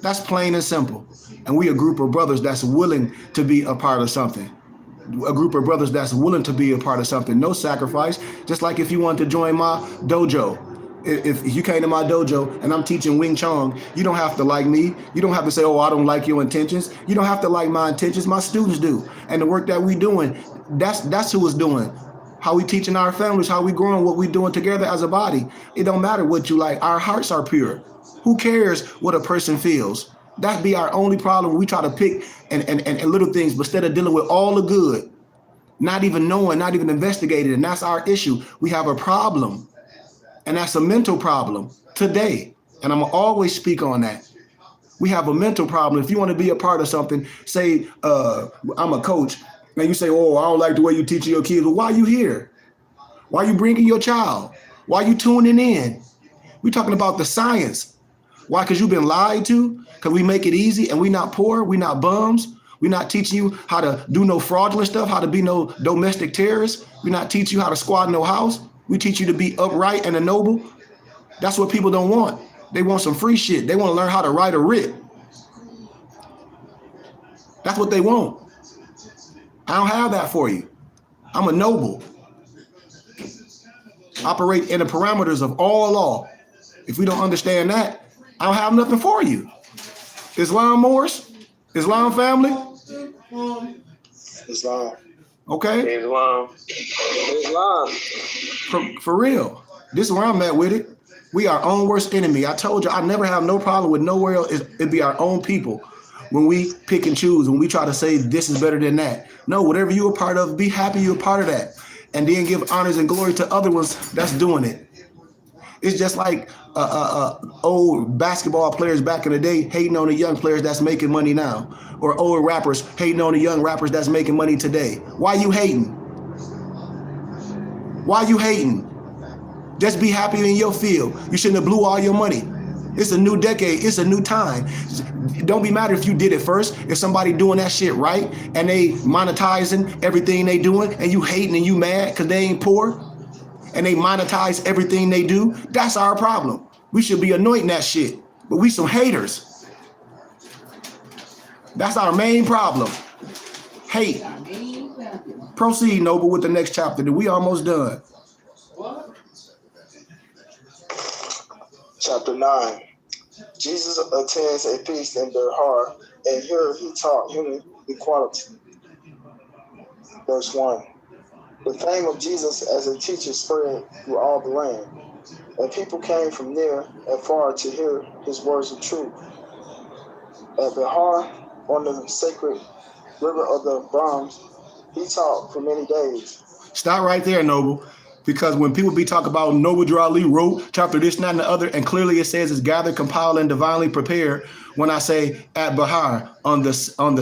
That's plain and simple. And we a group of brothers that's willing to be a part of something. A group of brothers that's willing to be a part of something. No sacrifice. Just like if you want to join my dojo. If you came to my dojo and I'm teaching Wing Chun, you don't have to like me. You don't have to say, oh, I don't like your intentions. You don't have to like my intentions. My students do. And the work that we doing, that's who is doing. How we teaching our families, how we growing, what we doing together as a body. It don't matter what you like. Our hearts are pure. Who cares what a person feels? That be our only problem. We try to pick and little things, but instead of dealing with all the good, not even knowing, not even investigating, and that's our issue. We have a problem, and that's a mental problem today. And I'm gonna always speak on that. We have a mental problem. If you want to be a part of something, say I'm a coach, and you say, oh, I don't like the way you teach your kids. Well, why are you here? Why are you bringing your child? Why are you tuning in? We're talking about the science. Why? Because you've been lied to? Because we make it easy and we not poor, we not bums. We're not teaching you how to do no fraudulent stuff, how to be no domestic terrorist. We're not teaching you how to squat in no house. We teach you to be upright and a noble. That's what people don't want. They want some free shit. They want to learn how to write a writ. That's what they want. I don't have that for you. I'm a noble. Operate in the parameters of all law. If we don't understand that, I don't have nothing for you. Islam Moorish? Islam family? Islam. Okay? Islam. For real. This is where I'm at with it. We our own worst enemy. I told you I never have no problem with nowhere else. It'd be our own people. When we pick and choose, when we try to say this is better than that. No, whatever you're a part of, be happy you're a part of that. And then give honors and glory to other ones that's doing it. It's just like old basketball players back in the day hating on the young players that's making money now. Or old rappers hating on the young rappers that's making money today. Why you hating? Why you hating? Just be happy in your field. You shouldn't have blew all your money. It's a new decade. It's a new time. Don't be mad if you did it first. If somebody doing that shit right and they monetizing everything they doing and you hating and you mad because they ain't poor and they monetize everything they do, that's our problem. We should be anointing that shit, but we some haters. That's our main problem. Hate. Proceed, Noble, with the next chapter. We almost done. Chapter 9. Jesus attends a feast in Behar, and here he taught human equality. Verse 1. The fame of Jesus as a teacher spread through all the land, and people came from near and far to hear his words of truth. At Behar, on the sacred river of the Brahms, he taught for many days. Stop right there, Noble. Because when people be talking about Noble Drew Ali wrote chapter this, that, and the other, and clearly it says it's gathered, compiled, and divinely prepared. When I say at Behar on the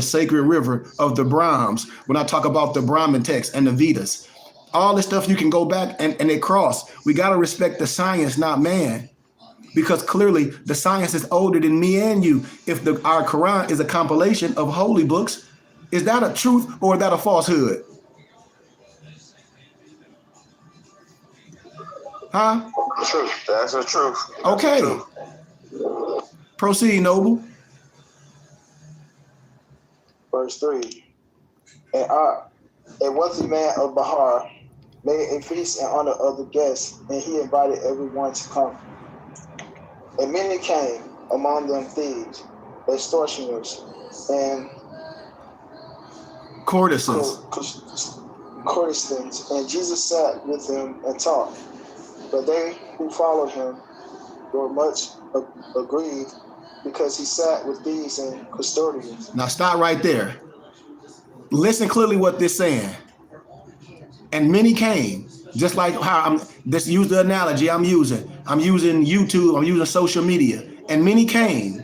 sacred river of the Brahms, when I talk about the Brahmin text and the Vedas, all this stuff you can go back and they cross. We got to respect the science, not man. Because clearly the science is older than me and you. If our Quran is a compilation of holy books, is that a truth or is that a falsehood? Huh? Truth. That's the truth. Okay. Proceed, Noble. Verse 3. And a wealthy man of Behar made a feast in honor of the guests, and he invited everyone to come. And many came, among them thieves, extortioners, and courtesans. And Jesus sat with them and taught. But they who followed him were much aggrieved because he sat with thieves and custodians. Now stop right there. Listen clearly what this saying. And many came, just like how just use the analogy I'm using. I'm using YouTube, I'm using social media. And many came,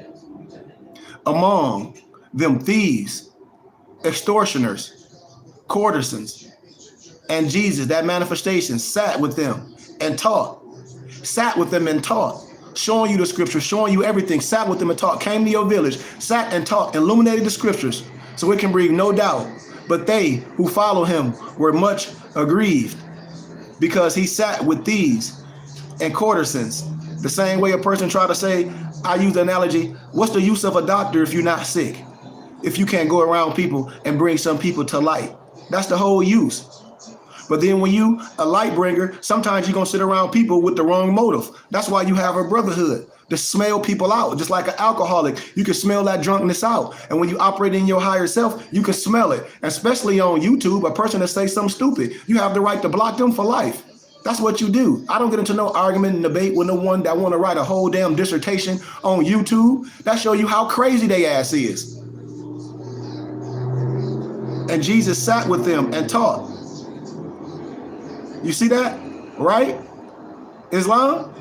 among them thieves, extortioners, courtesans, and Jesus, that manifestation, sat with them and taught. Sat with them and taught. Showing you the scriptures, showing you everything. Sat with them and taught. Came to your village, sat and taught, illuminated the scriptures, so it can bring no doubt. But they who follow him were much aggrieved, because he sat with thieves and courtesans. The same way a person try to say, I use the analogy, what's the use of a doctor if you're not sick? If you can't go around people and bring some people to light. That's the whole use. But then when you a light bringer, sometimes you're going to sit around people with the wrong motive. That's why you have a brotherhood, to smell people out. Just like an alcoholic, you can smell that drunkenness out. And when you operate in your higher self, you can smell it. And especially on YouTube, a person that says something stupid, you have the right to block them for life. That's what you do. I don't get into no argument and debate with no one that want to write a whole damn dissertation on YouTube. That show you how crazy they ass is. And Jesus sat with them and taught. You see that? Right? Islam?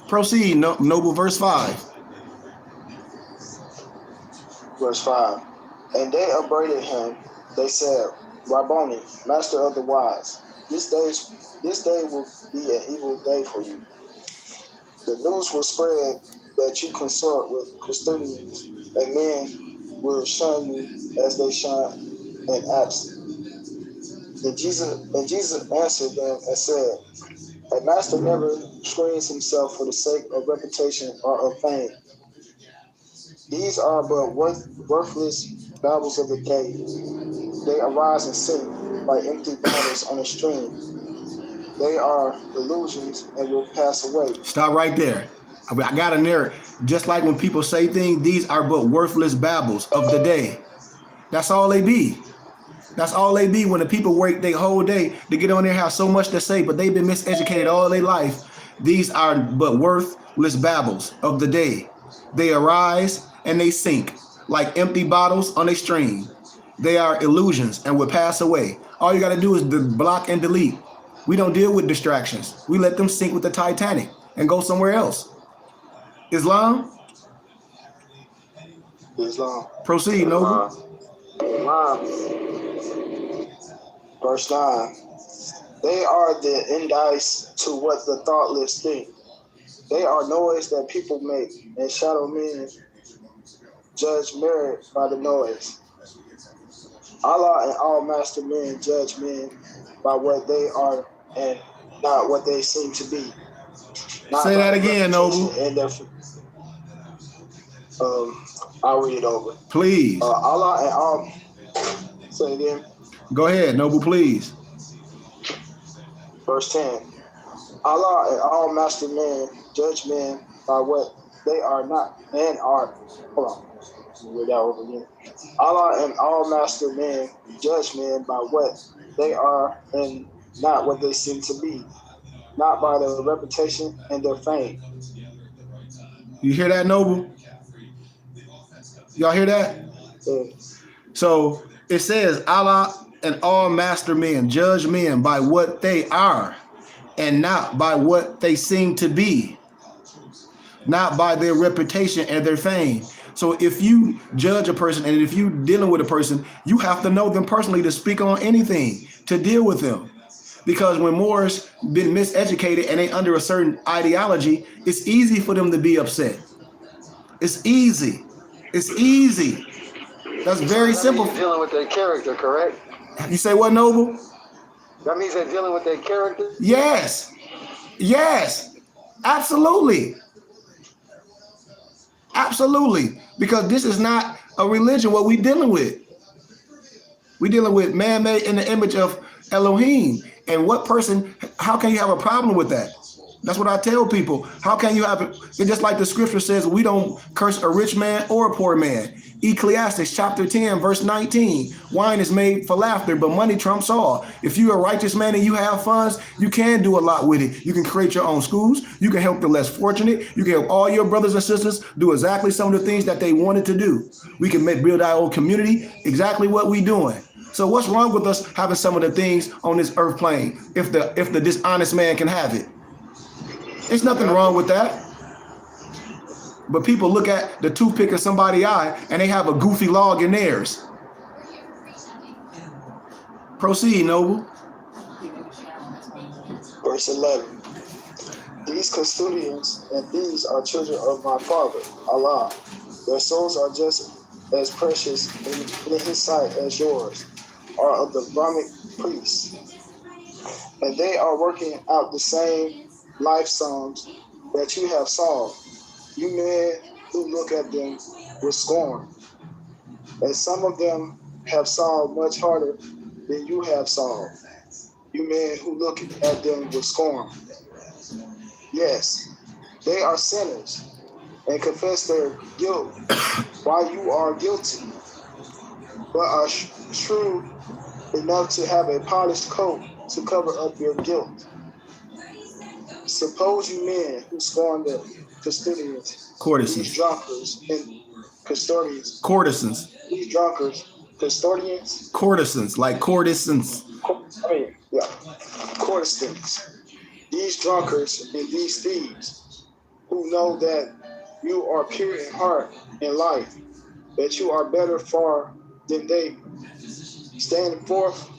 Proceed, Noble, verse 5. Verse 5. And they upbraided him. They said, Rabboni, master of the wise, this day will be an evil day for you. The news will spread that you consort with custodians, and men will shun you as they shun an absent. And Jesus answered them and said, a master never screens himself for the sake of reputation or of fame. These are but worthless babbles of the day. They arise and sink like empty bottles on a stream. They are illusions and will pass away. Stop right there. I got to narrate. Just like when people say things, these are but worthless babbles of the day. That's all they be. That's all they be when the people work their whole day to get on there and have so much to say, but they've been miseducated all their life. These are but worthless babbles of the day. They arise and they sink like empty bottles on a stream. They are illusions and will pass away. All you got to do is block and delete. We don't deal with distractions. We let them sink with the Titanic and go somewhere else. Islam? Proceed, Noble. Verse 9. They are the indice to what the thoughtless think. They are noise that people make, and shadow men judge merit by the noise. Allah and all master men judge men by what they are and not what they seem to be. Say that again, Noble. And their, I'll read it over. Please. Allah and all. Say it again. Go ahead, Noble, please. Verse 10. Allah and all master men judge men by what they are not and are. Hold on. Read that over again. Allah and all master men judge men by what they are and not what they seem to be, not by their reputation and their fame. You hear that, Noble? Y'all hear that? Yeah. So it says Allah and all master men judge men by what they are and not by what they seem to be, not by their reputation and their fame. So if you judge a person and if you dealing with a person, you have to know them personally to speak on anything, to deal with them. Because when Moorish been miseducated and they under a certain ideology, it's easy for them to be upset. It's easy. It's easy. That's very simple. You're dealing with their character, correct? You say what, Noble? That means they're dealing with their character? Yes. Yes. Absolutely. Absolutely. Because this is not a religion, what we dealing with. We dealing with man-made in the image of Elohim. And what person, how can you have a problem with that? That's what I tell people. How can you have it? It's just like the scripture says, we don't curse a rich man or a poor man. Ecclesiastes chapter 10, verse 19. Wine is made for laughter, but money trumps all. If you're a righteous man and you have funds, you can do a lot with it. You can create your own schools. You can help the less fortunate. You can help all your brothers and sisters do exactly some of the things that they wanted to do. We can build our own community, exactly what we doing. So what's wrong with us having some of the things on this earth plane if the dishonest man can have it? There's nothing wrong with that. But people look at the toothpick in somebody's eye and they have a goofy log in theirs. Proceed, Noble. Verse 11. These custodians and these are children of my Father, Allah. Their souls are just as precious in his sight as yours are of the Brahmic priests. And they are working out the same life songs that you have solved. You men who look at them with scorn. And some of them have solved much harder than you have solved. You men who look at them with scorn. Yes, they are sinners and confess their guilt while you are guilty, but are shrewd enough to have a polished coat to cover up your guilt. Suppose you men who scorn the custodians, Courtesans. these drunkards and custodians, Courtesans. these drunkards, custodians, Courtesans, like courtesans. courtesans, these drunkards and these thieves, who know that you are pure in heart and life, that you are better far than they, standing forth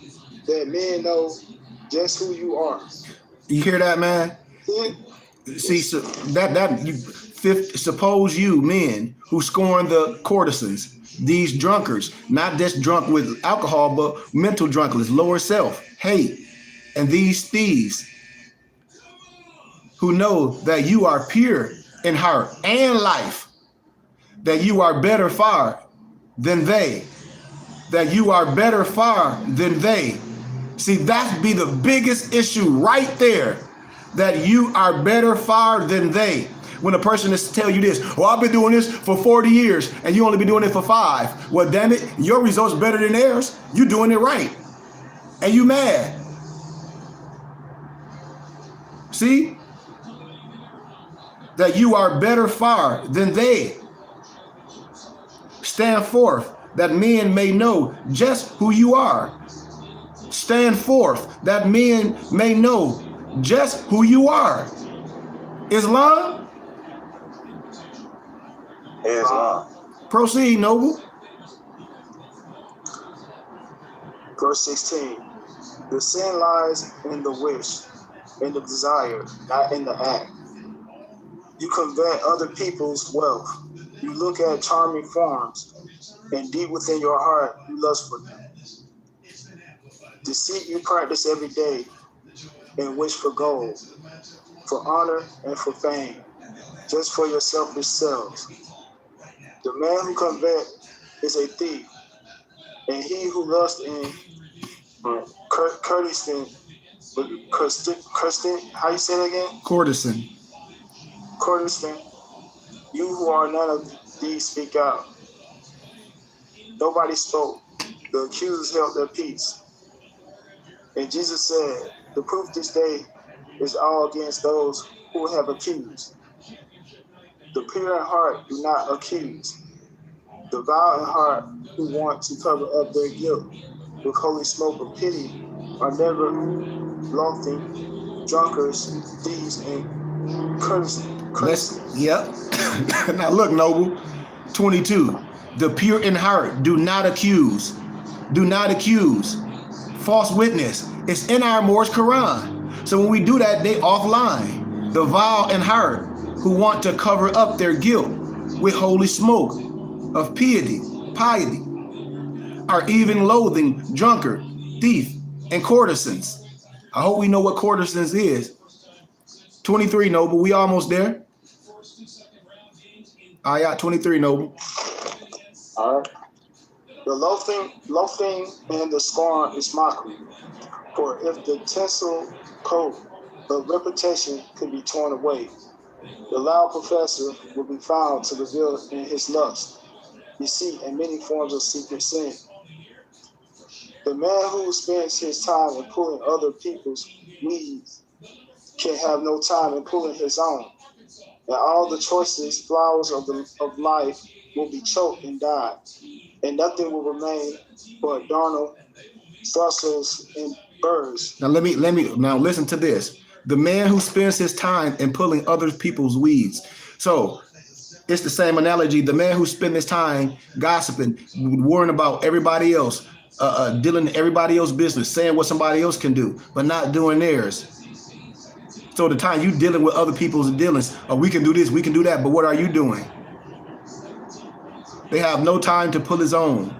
that men know just who you are. You hear that, man? See, so suppose you men who scorn the courtesans, these drunkards, not just drunk with alcohol, but mental drunkenness, lower self, hate, and these thieves who know that you are pure in heart and life, that you are better far than they, that you are better far than they. See, that be the biggest issue right there, that you are better far than they. When a person is to tell you this, well, I've been doing this for 40 years and you only been doing it for 5. Well, damn it, your results better than theirs. You doing it right. And you mad. See? That you are better far than they. Stand forth that men may know just who you are. Stand forth that men may know just who you are. Islam? Islam. Proceed, Noble. Verse 16. The sin lies in the wish, in the desire, not in the act. You covet other people's wealth. You look at charming forms, and deep within your heart, you lust for them. Deceit you practice every day, and wish for gold, for honor, and for fame, just for your selfish selves. The man who covets is a thief, and he who lusts in courtesan, how you say it again? Courtesan. Courtesan, you who are none of these speak out. Nobody spoke. The accusers held their peace. And Jesus said, the proof this day is all against those who have accused. The pure in heart do not accuse. The vile in heart who want to cover up their guilt with holy smoke of pity are never loathing, drunkards, thieves, and cursed. Yep. Now look, Noble. 22. The pure in heart do not accuse. Do not accuse. False witness. It's in our Moorish Quran. So when we do that, they offline. The vile in heart who want to cover up their guilt with holy smoke of piety, are even loathing, drunkard, thief, and courtesans. I hope we know what courtesans is. 23, Noble. We almost there. Ayat 23, Noble. All right. The loathing and the scorn is mockery. For if the tinsel coat of reputation could be torn away, the loud professor will be found to reveal in his lust, deceit, and many forms of secret sin. The man who spends his time in pulling other people's weeds can have no time in pulling his own, and all the choicest flowers of life will be choked and died, and nothing will remain but darnel, thistles, and birds. Now now listen to this. The man who spends his time in pulling other people's weeds. So it's the same analogy. The man who spends his time gossiping, worrying about everybody else, dealing in everybody else's business, saying what somebody else can do, but not doing theirs. So the time you dealing with other people's dealings, we can do this, we can do that, but what are you doing? They have no time to pull his own.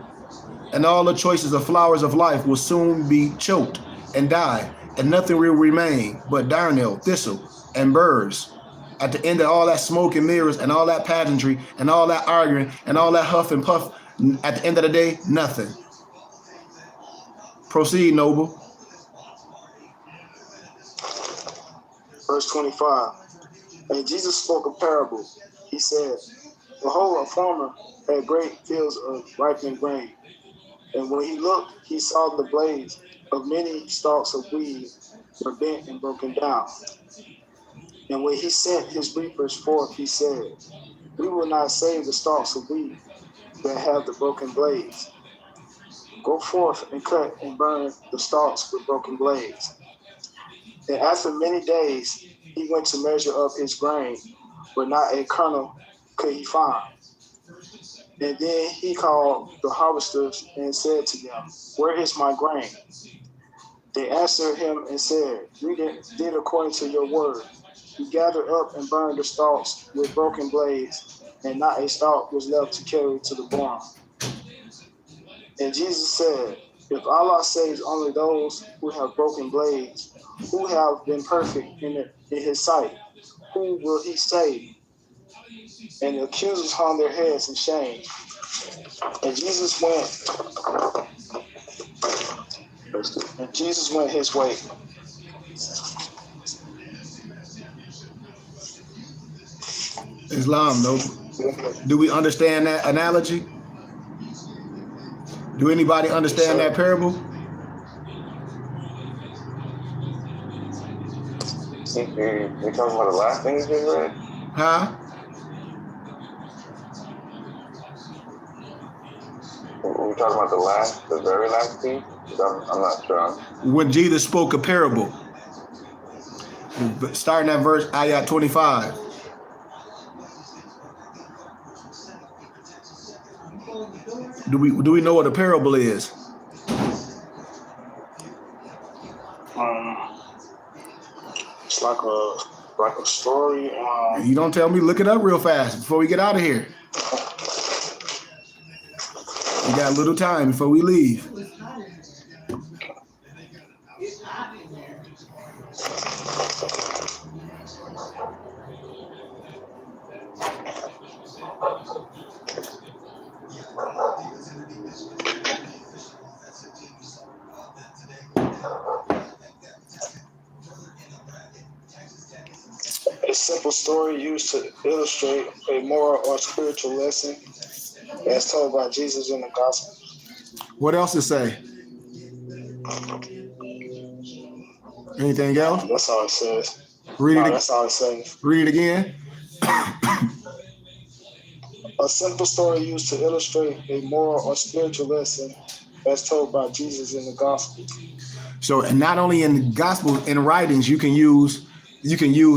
And all the choices of flowers of life will soon be choked and die, and nothing will remain but darnel, thistle, and birds. At the end of all that smoke and mirrors and all that pageantry and all that arguing and all that huff and puff, at the end of the day, nothing. Proceed, Noble. Verse 25. And Jesus spoke a parable. He said, behold, a farmer had great fields of ripening grain. And when he looked, he saw the blades of many stalks of wheat were bent and broken down. And when he sent his reapers forth, he said, we will not save the stalks of wheat that have the broken blades. Go forth and cut and burn the stalks with broken blades. And after many days, he went to measure up his grain, but not a kernel could he find. And then he called the harvesters and said to them, where is my grain? They answered him and said, we did according to your word. We gathered up and burned the stalks with broken blades, and not a stalk was left to carry to the barn. And Jesus said, if Allah saves only those who have broken blades, who have been perfect in his sight, who will he save? And the accusers hung their heads in shame. And Jesus went his way. Islam, Noble. Do we understand that analogy? Do anybody understand that parable? You talking about the last thing you just read? Huh? We're talking about the very last piece? I'm not sure. When Jesus spoke a parable, starting at verse ayat 25. Do we know what a parable is? It's like Like a story. You don't tell me, look it up real fast before we get out of here. We got a little time before we leave. A simple story used to illustrate a moral or spiritual lesson as told by Jesus in the gospel. What else to say? Anything else? That's all it says. Read it. That's all it says. Read it again. A simple story used to illustrate a moral or spiritual lesson as told by Jesus in the gospel. So, and not only in the gospel, in writings, you can use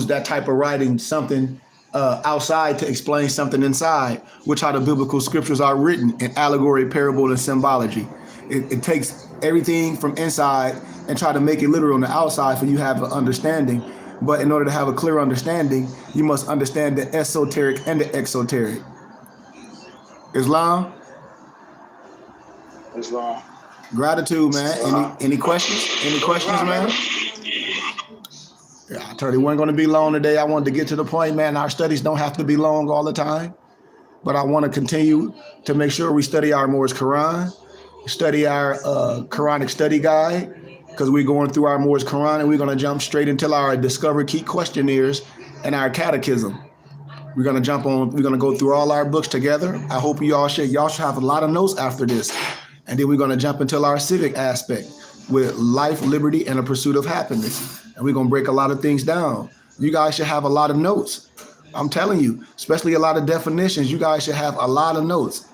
that type of writing, something outside to explain something inside, which how the biblical scriptures are written in allegory, parable, and symbology. It takes everything from inside and try to make it literal on the outside for you to have an understanding. But in order to have a clear understanding, you must understand the esoteric and the exoteric. Islam? Islam. Gratitude, man. Any questions? Any questions, man? Yeah, I told you we weren't going to be long today. I wanted to get to the point, man. Our studies don't have to be long all the time, but I want to continue to make sure we study our Moorish Quran, study our Quranic study guide, because we're going through our Moorish Quran and we're going to jump straight into our Discover Key questionnaires and our catechism. We're going to go through all our books together. I hope y'all should have a lot of notes after this. And then we're going to jump into our civic aspect with life, liberty, and a pursuit of happiness. And we're going to break a lot of things down. You guys should have a lot of notes. I'm telling you, especially a lot of definitions. You guys should have a lot of notes.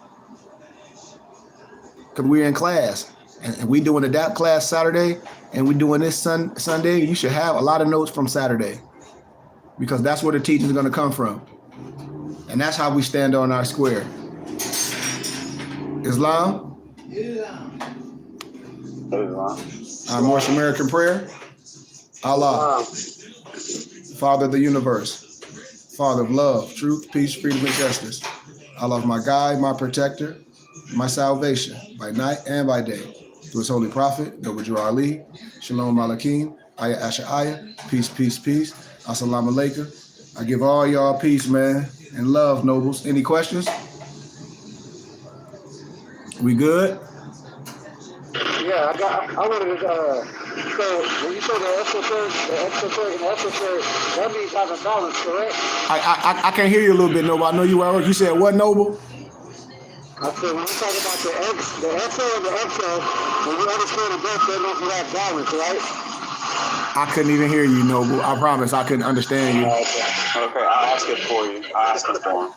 Because we're in class. And we're doing the DAP class Saturday. And we're doing this Sunday. You should have a lot of notes from Saturday. Because that's where the teaching is going to come from. And that's how we stand on our square. Islam? Our Moorish American prayer. Allah, Father of the universe, Father of love, truth, peace, freedom, and justice. Allah is my guide, my protector, my salvation, by night and by day. Through his holy prophet, Noble Ali, Shalom Malakim, Ayah Asha Ayah, peace, peace, peace. Assalamu alaikum. I give all y'all peace, man, and love, nobles. Any questions? We good? Yeah, I wanted to, so when you say the exoteric, that means having balance, correct? I can't hear you a little bit, Noble. I know you were at work. You said what, Noble? I said when you talk about the exo and the exo, when you understand the both, that means you have balance, right? I couldn't even hear you, Noble. I promise I couldn't understand you. Okay, I'll ask it for you. I'll ask it for him.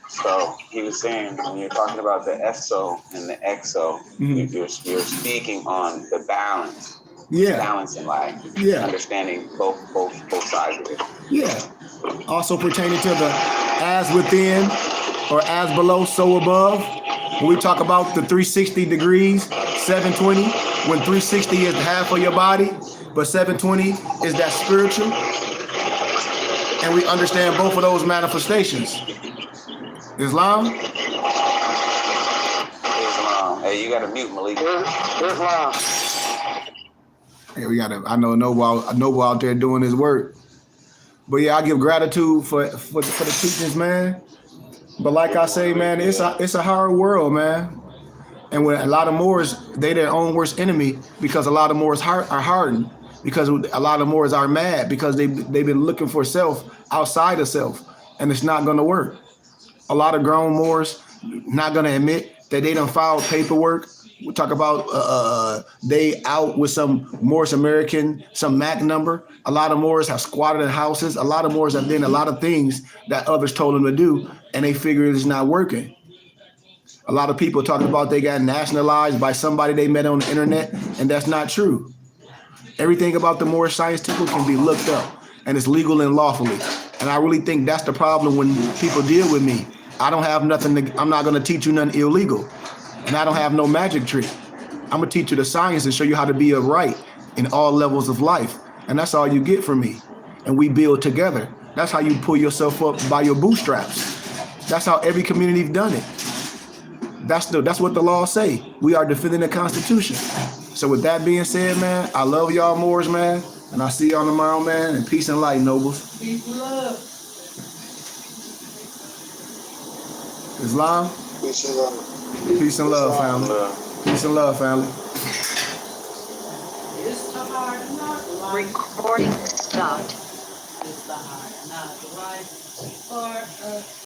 So he was saying when you're talking about the exo and the exo, you're speaking on the balance. Yeah. Balance in life. Yeah. Understanding both sides of it. Yeah. Also pertaining to the as within or as below, so above. When we talk about the 360 degrees, 720, when 360 is half of your body, but 720 is that spiritual. And we understand both of those manifestations. Islam? Hey, you gotta mute, Malik. Islam. Yeah, I know Noble out there doing his work. But yeah, I give gratitude for the teachings, man. But like I say, man, it's a hard world, man. And when a lot of Moors, they their own worst enemy, because a lot of Moors are hardened, because a lot of Moors are mad because they've been looking for self outside of self, and it's not going to work. A lot of grown Moors not going to admit that they done filed paperwork. We talk about they out with some Moorish American, some MAC number. A lot of Moors have squatted in houses. A lot of Moors have done a lot of things that others told them to do, and they figure it's not working. A lot of people talking about they got nationalized by somebody they met on the internet, and that's not true. Everything about the Moorish Science Temple can be looked up, and it's legal and lawfully. And I really think that's the problem when people deal with me. I don't have nothing, I'm not going to teach you nothing illegal. And I don't have no magic trick. I'm going to teach you the science and show you how to be upright in all levels of life. And that's all you get from me. and we build together. That's how you pull yourself up by your bootstraps. That's how every community's done it. That's what the laws say. We are defending the Constitution. So with that being said, man, I love y'all Moors, man. And I'll see y'all tomorrow, man. And peace and light, nobles. Peace and love. Islam? Peace and love. Peace and love, family. Peace and love, family. It's the heart, not the right. Recording stopped. It's the heart, not the right. Or